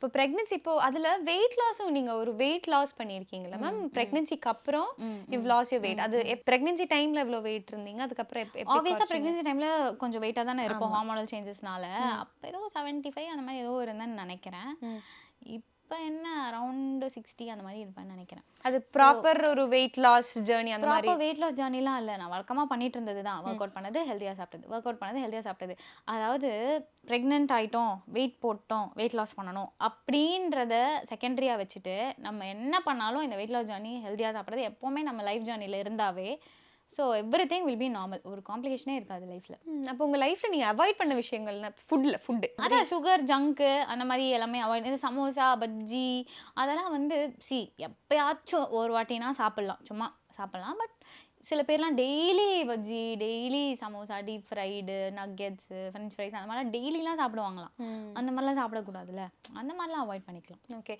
இப்போ பிரெக்னன்சி இப்போ அதுல வெயிட் லாஸும் நீங்க ஒரு வெயிட் லாஸ் பண்ணியிருக்கீங்கல்ல மேம்? பிரெக்னன்சிக்கு அப்புறம் யூ லாஸ் யுவர் வெயிட். அது பிரெக்னன்சி டைம்ல எவ்வளோ வெயிட் இருந்தீங்க? அதுக்கப்புறம் எப்படி ஆப்வியஸா குறைச்சீங்க? பிரெக்னன்சி டைம்ல கொஞ்சம் வெயிட்டா தானே இருப்போம் ஆமா. ஹார்மோனல் சேஞ்சஸ்னால. அப்ப ஏதோ 75 அந்த மாதிரி ஏதோ இருந்தேன்னு நினைக்கிறேன். இப்ப என்ன அரவுண்ட் 60 அந்த மாதிரி இருப்பேன்னு நினைக்கிறேன். அது ப்ராப்பர் ஒரு வெயிட் லாஸ் ஜர்னி அந்த மாதிரி. ப்ராப்பர் வெயிட் லாஸ் ஜர்னிலாம் இல்ல. நான் வழக்கமா பண்ணிட்டு இருந்தது தான். ஒர்க் அவுட் பண்ணது, ஹெல்தியா சாப்பிட்டது. ஒர்க் அவுட் பண்ணது, ஹெல்தியா சாப்பிட்டது. அதாவது பிரெக்னன்ட் ஆயிட்டோம், வெயிட் போட்டோம், வெயிட் லாஸ் பண்ணணும் அப்படின்றத செகண்டரியா வச்சுட்டு, நம்ம என்ன பண்ணாலும் இந்த வெயிட் லாஸ் ஜர்னி, ஹெல்தியா சாப்பிடுறது எப்பவுமே நம்ம லைஃப் ஜர்னில இருந்தாவே, so everything will be normal. ஒரு காம்ப்ளிகேஷனே இருக்காது லைஃப்ல. அப்போ உங்க லைஃப்ல நீங்க அவாய்ட் பண்ண விஷயங்கள்னா ஃபுட். அதான் சுகர், ஜங்க்கு அந்த மாதிரி எல்லாமே அவாய்ட். இந்த சமோசா, பஜ்ஜி அதெல்லாம் வந்து எப்பயாச்சும் ஒரு வாட்டினா சாப்பிடலாம். சும்மா சாப்பிடலாம். பட் சில பேர்லாம் daily bajji, daily samosa, deep fried, nuggets, french fries அந்த மாதிரிலாம் டெய்லிலாம் சாப்பிடுவாங்களாம். அந்த மாதிரிலாம் சாப்பிடக்கூடாதுல்ல. அந்த மாதிரிலாம் அவாய்ட் பண்ணிக்கலாம். ஓகே.